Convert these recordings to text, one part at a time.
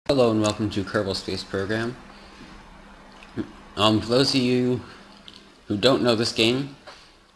Hello and welcome to Kerbal Space Program. For those of you who don't know this game,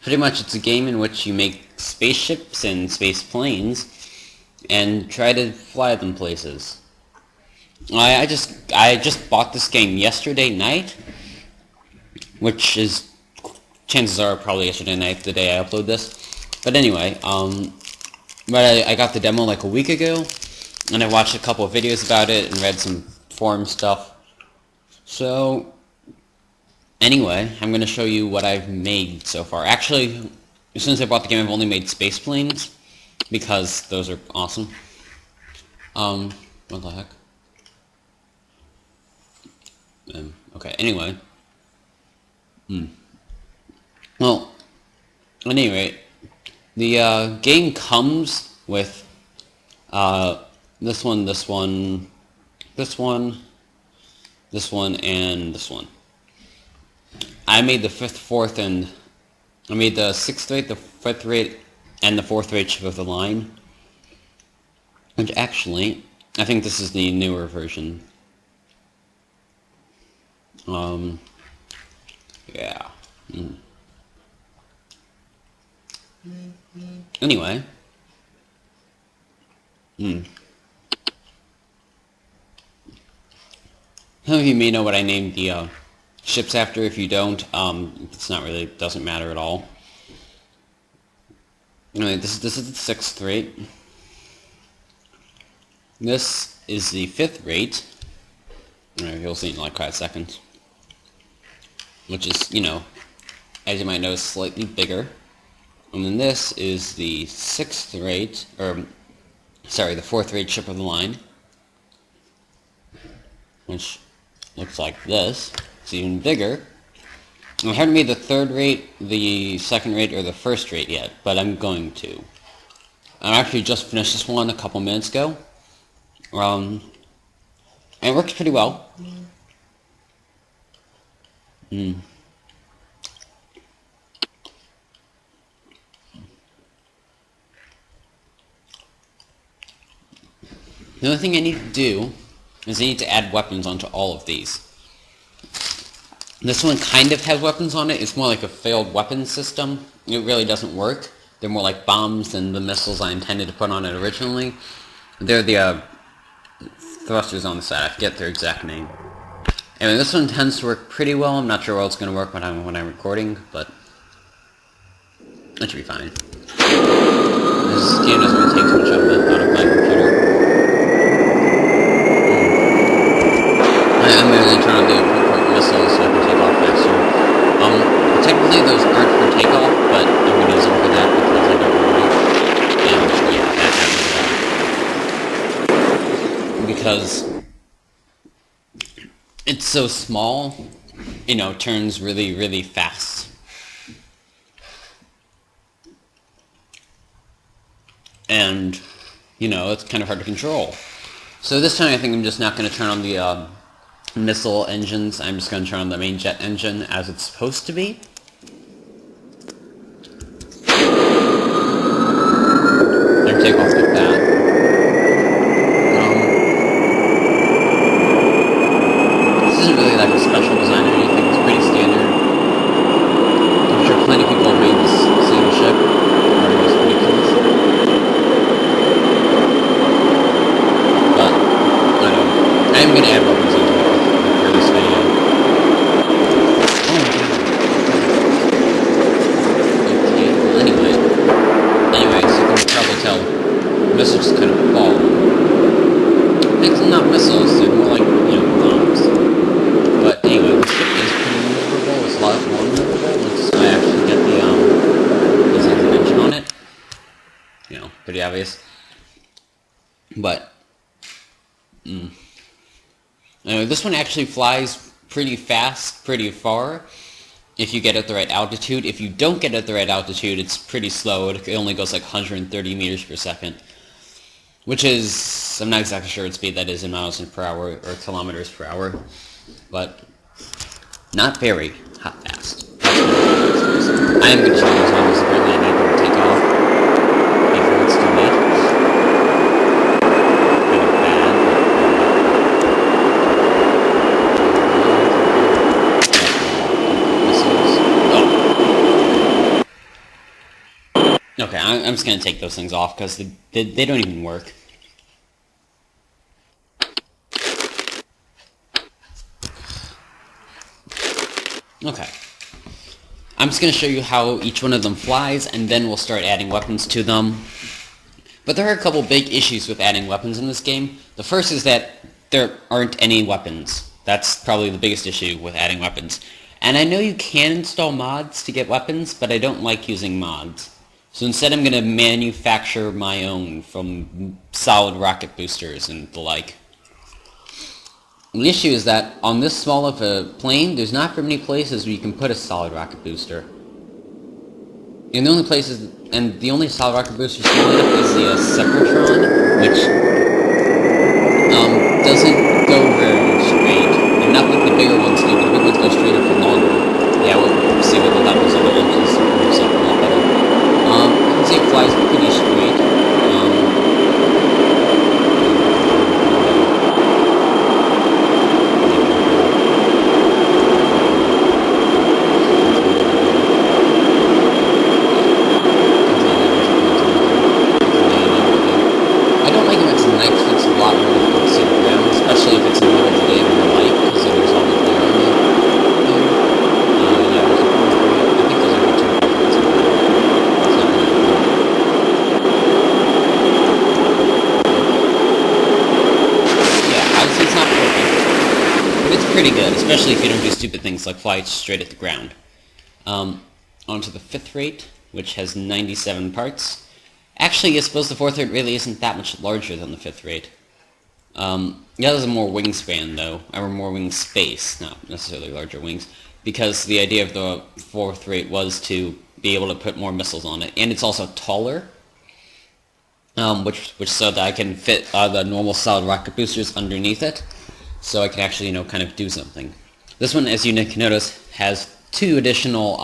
pretty much it's a game in which you make spaceships and space planes and try to fly them places. I just bought this game yesterday night, which is, chances are probably yesterday night, the day I upload this. But anyway, I got the demo like a week ago, and I watched a couple of videos about it and read some forum stuff. So, anyway, I'm going to show you what I've made so far. Actually, as soon as I bought the game, I've only made space planes, because those are awesome. What the heck? Okay, anyway. Well, at any rate, the game comes with this one, this one, this one, this one, and this one. I made the 5th, 4th, and I made the 6th rate, the 5th rate, and the 4th rate ship of the line. Which actually, I think this is the newer version. Yeah. Anyway. Some of you may know what I named the ships after. If you don't, it's not really, doesn't matter at all. Anyway, this is the 6th rate. This is the 5th rate. You'll see in like 5 seconds. Which is, you know, as you might know, slightly bigger. And then this is the 6th rate, or sorry, the 4th rate ship of the line, which looks like this. It's even bigger. I haven't made the 3rd rate, the 2nd rate, or the 1st rate yet, but I'm going to. I actually just finished this one a couple minutes ago. And it works pretty well. The only thing I need to do is I need to add weapons onto all of these. This one kind of has weapons on it. It's more like a failed weapons system. It really doesn't work. They're more like bombs than the missiles I intended to put on it originally. They're the thrusters on the side. I forget their exact name. Anyway, this one tends to work pretty well. I'm not sure how it's going to work when I'm recording, but it should be fine. This game doesn't really take too much out of my computer. I'm going to turn on the appropriate missiles so I can take off faster. Technically those aren't for takeoff, but I'm going to use them for that because I don't want to. And yeah, that happens a lot. Because it's so small, you know, turns really, really fast. And, you know, it's kind of hard to control. So this time I think I'm just not going to turn on the missile engines. I'm just going to turn on the main jet engine as it's supposed to be. I can take off like that. This isn't really like a special design or anything. It's pretty standard. I'm sure plenty of people have made this same ship. It's ridiculous. But, I don't know. I am going to add weapons into it. Missiles just kind of fall. It's not missiles, they're more like, you know, bombs. But anyway, the ship is pretty maneuverable. It's a lot more maneuverable once I actually get the design engine on it. You know, pretty obvious. But anyway, this one actually flies pretty fast, pretty far, if you get at the right altitude. If you don't get at the right altitude, it's pretty slow. It only goes like 130 meters per second. Which is, I'm not exactly sure what speed that is in miles per hour or kilometers per hour, but not very fast. I am going to show you as long as apparently I need to take off before it's too late. Okay, I'm just gonna take those things off because they don't even work. Okay. I'm just going to show you how each one of them flies, and then we'll start adding weapons to them. But there are a couple big issues with adding weapons in this game. The first is that there aren't any weapons. That's probably the biggest issue with adding weapons. And I know you can install mods to get weapons, but I don't like using mods. So instead I'm going to manufacture my own from solid rocket boosters and the like. The issue is that on this small of a plane, there's not very many places where you can put a solid rocket booster. And the only solid rocket booster small enough is the separate, which doesn't go very straight. And not like the bigger ones do, but the big ones go straighter for longer. Yeah, we'll see what the levels of the engines moves up a lot better. You can see it flies pretty straight. Pretty good, especially if you don't do stupid things like fly straight at the ground. Onto the 5th rate, which has 97 parts. Actually, I suppose the 4th rate really isn't that much larger than the 5th rate. The other has more wingspan, though, or more wing space, not necessarily larger wings, because the idea of the 4th rate was to be able to put more missiles on it, and it's also taller, which so that I can fit the normal solid rocket boosters underneath it. So I can actually, kind of do something. This one, as you can notice, has 2 additional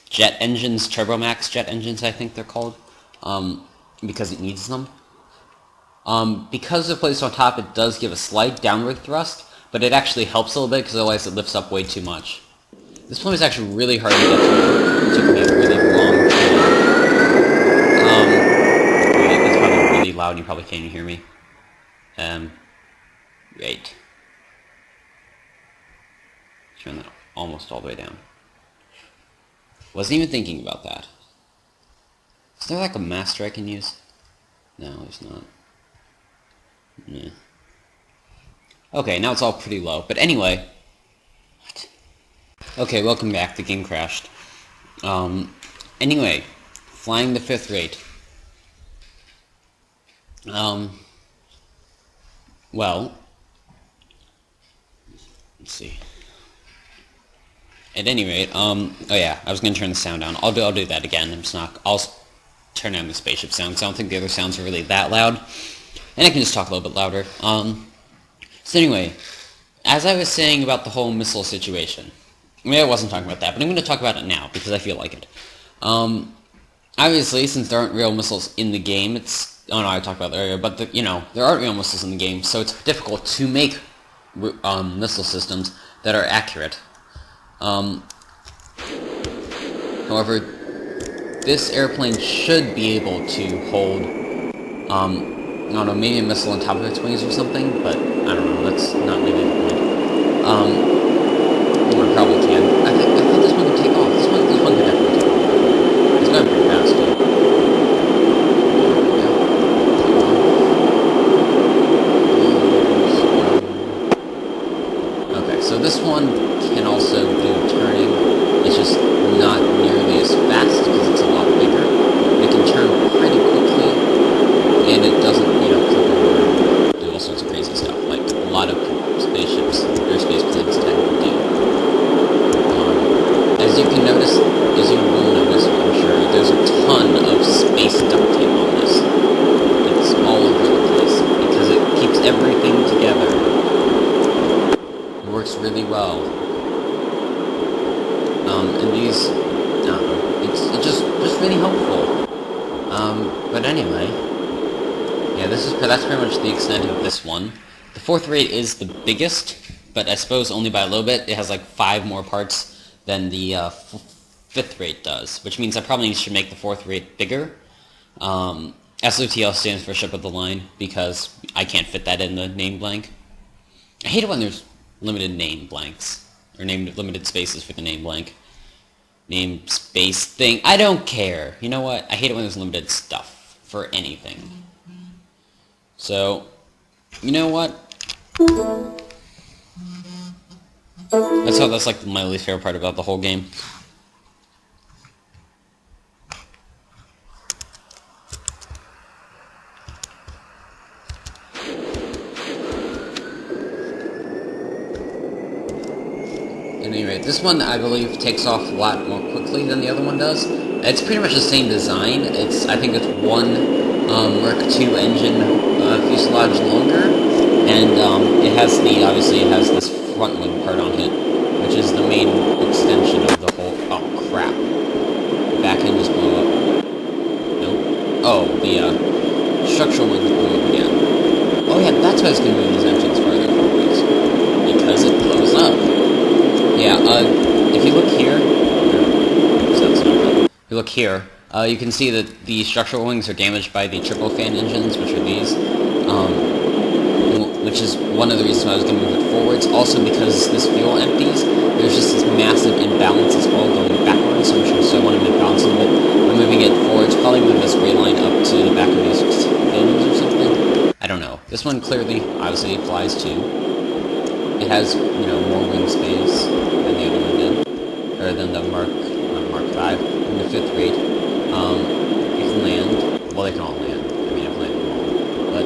jet engines, Turbomax jet engines, I think they're called, because it needs them. Because they're placed on top, it does give a slight downward thrust, but it actually helps a little bit, because otherwise it lifts up way too much. This plane is actually really hard to get to. It took me a really long time. Wait, it's probably really loud, and you probably can't even hear me. Wait. Turn that almost all the way down. Wasn't even thinking about that. Is there like a master I can use? No, there's not. Nah. Okay, now it's all pretty low. But anyway. What? Okay, welcome back. The game crashed. Anyway. Flying the 5th rate. Well, let's see. At any rate, oh yeah, I was gonna turn the sound down. I'll do that again. I'll turn down the spaceship sound, because I don't think the other sounds are really that loud. And I can just talk a little bit louder. So anyway, as I was saying about the whole missile situation, I wasn't talking about that, but I'm gonna talk about it now, because I feel like it. Obviously, since there aren't real missiles in the game, oh no, I talked about that earlier, but there aren't real missiles in the game, so it's difficult to make missile systems that are accurate. However, this airplane should be able to hold, I don't know, maybe a missile on top of its wings or something, but I don't know, that's not really the point. It probably can. I thought this one could take off. This one could definitely take off. It's going pretty fast, too. So this one can also do turning. It's just not nearly as fast because it's a lot bigger. It can turn pretty quickly, and it doesn't, clip over and do all sorts of crazy stuff, like a lot of spaceships, airspace planes tend to do. As you can notice, as you will notice, I'm sure, there's a ton of space duct tape on this. It's all over the place, because it keeps everything together. Works really well. And these, it's just really helpful. But anyway, yeah, that's pretty much the extent of this one. The 4th rate is the biggest, but I suppose only by a little bit. It has like 5 more parts than the 5th rate does, which means I probably should make the 4th rate bigger. SOTL stands for Ship of the Line, because I can't fit that in the name blank. I hate it when there's limited name blanks, or limited spaces for the name blank. Name space thing, I don't care. You know what? I hate it when there's limited stuff for anything. So, you know what? That's like my least favorite part about the whole game. At any rate, this one I believe takes off a lot more quickly than the other one does. It's pretty much the same design. I think it's one Mark II engine fuselage longer, and obviously it has this front wing part on it, which is the main extension of the whole. Oh crap! The back end just blew up. Nope. Oh, the structural wing blew up again. Oh yeah, that's why it's going to move these engines farther forwards, because it blows up. Yeah. If you look here, if you look here, you can see that the structural wings are damaged by the turbofan engines, which are these, which is one of the reasons why I was going to move it forwards. Also, because this fuel empties, there's just this massive imbalance. It's all going backwards, so I want to make balance a little bit. By moving it forwards, probably move this gray line up to the back of these fins or something. I don't know. This one clearly, obviously, flies too. It has, more wing space than the other one did, or than the Mark V in the 5th rate. You can land. Well, they can all land. I mean, I've landed them all, but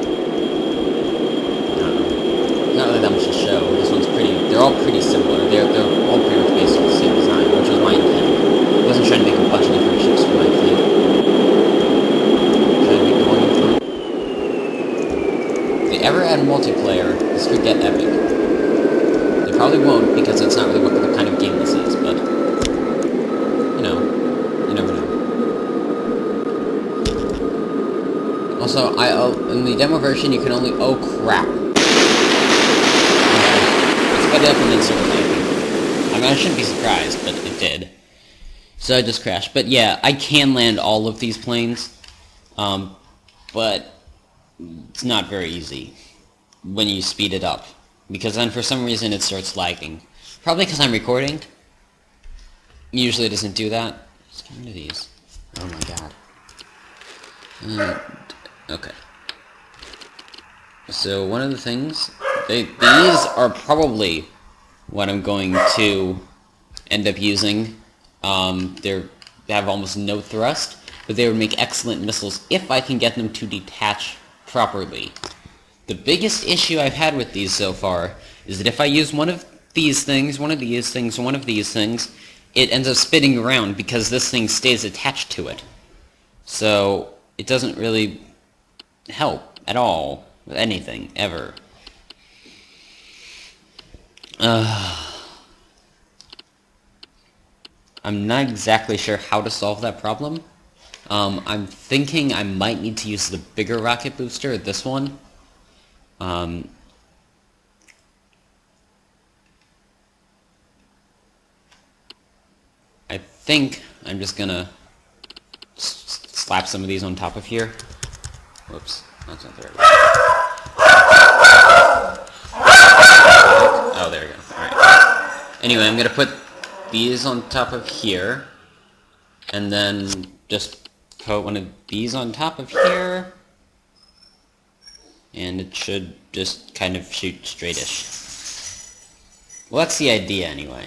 I don't know. Not really that much to show. This one's they're all pretty similar. They're all pretty much based on the same design, which was my intent. I wasn't trying to make a bunch of different ships for my fleet. Trying to make the one in front. If they ever add multiplayer, this could get epic. They probably won't, because that's not really what the kind of game this is, but you never know. Also, in the demo version, you can only... Oh, crap. Let's put it up and then start landing. I mean, I shouldn't be surprised, but it did. So I just crashed. But yeah, I can land all of these planes, but it's not very easy when you speed it up, because then for some reason it starts lagging. Probably because I'm recording. Usually it doesn't do that. Let's get rid of these. Oh my god. Okay. So one of the things, these are probably what I'm going to end up using. They have almost no thrust, but they would make excellent missiles if I can get them to detach properly. The biggest issue I've had with these so far is that if I use one of these things, one of these things, one of these things, it ends up spinning around because this thing stays attached to it. So it doesn't really help at all with anything, ever. I'm not exactly sure how to solve that problem. I'm thinking I might need to use the bigger rocket booster, this one. I think I'm just gonna slap some of these on top of here. Whoops, that's not there. Oh, there we go. Alright. Anyway, I'm gonna put these on top of here, and then just put one of these on top of here, and it should just kind of shoot straightish. Well, that's the idea anyway.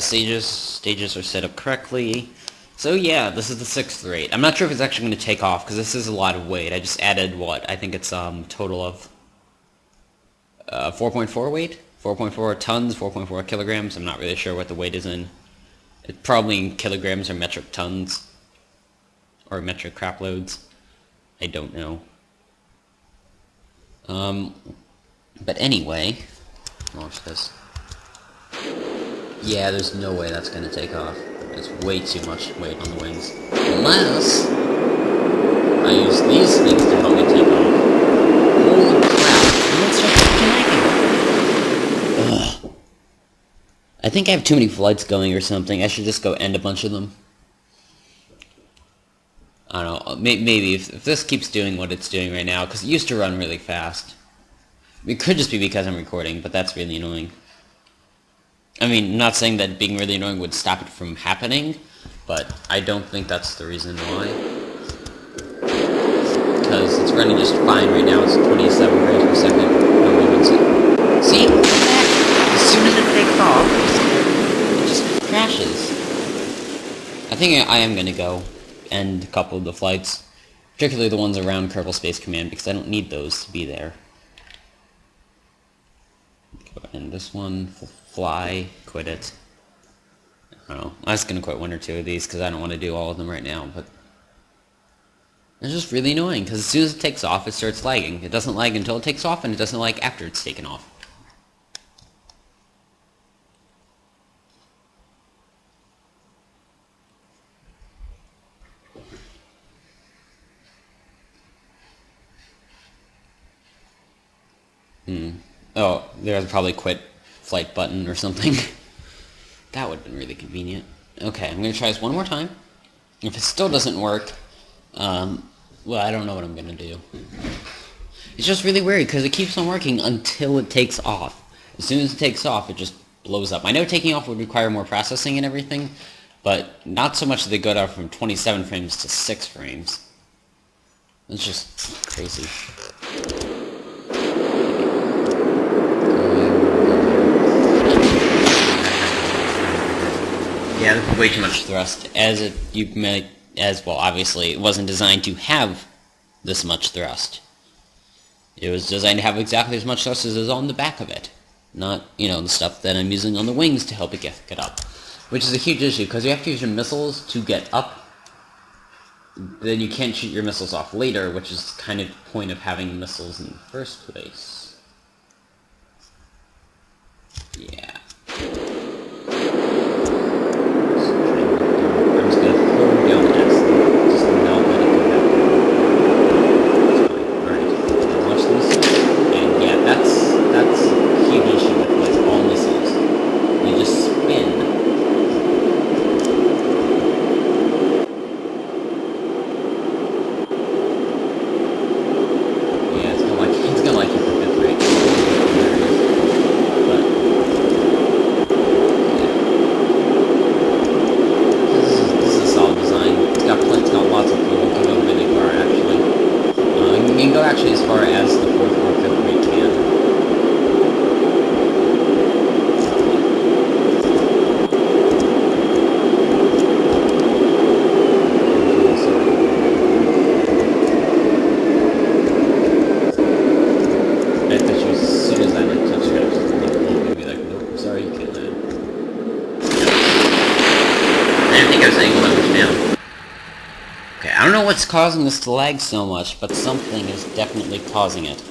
Stages are set up correctly. So yeah, this is the 6th rate. I'm not sure if it's actually going to take off, because this is a lot of weight. I just added, what, I think it's total of 4.4 weight? 4.4 tons, 4.4 kilograms. I'm not really sure what the weight is in. It's probably in kilograms or metric tons. Or metric crap loads. I don't know. But anyway, launch this. Yeah, there's no way that's gonna take off. It's way too much weight on the wings. Unless I use these things to help me take off. Holy crap! Ugh. I think I have too many flights going or something. I should just go end a bunch of them. I don't know. Maybe if this keeps doing what it's doing right now, because it used to run really fast. It could just be because I'm recording, but that's really annoying. I mean, not saying that being really annoying would stop it from happening, but I don't think that's the reason why. Because it's running just fine right now. It's 27 frames per second. See? Look at that! As soon as it takes off, it just crashes. I think I am going to go end a couple of the flights, particularly the ones around Kerbal Space Command, because I don't need those to be there. Go end this one, fly, quit it. I don't know. I'm just going to quit one or two of these because I don't want to do all of them right now, but it's just really annoying because as soon as it takes off, it starts lagging. It doesn't lag until it takes off, and it doesn't lag after it's taken off. Oh, there's probably quit flight button or something. That would have been really convenient. Okay, I'm going to try this one more time. If it still doesn't work, well, I don't know what I'm going to do. It's just really weird because it keeps on working until it takes off. As soon as it takes off, it just blows up. I know taking off would require more processing and everything, but not so much that they go down from 27 frames to 6 frames. It's just crazy. Yeah, there's way too much thrust. Obviously, it wasn't designed to have this much thrust. It was designed to have exactly as much thrust as is on the back of it. Not, the stuff that I'm using on the wings to help it get up. Which is a huge issue, because you have to use your missiles to get up. Then you can't shoot your missiles off later, which is kind of the point of having missiles in the first place. Yeah. Actually, as far as the 4th or 5th rate can. I bet you as soon as I touch it, it's gonna be like, nope, sorry, you can't land. I didn't think I was angled that much down. Okay, I don't know what's causing this to lag so much, but something is definitely causing it.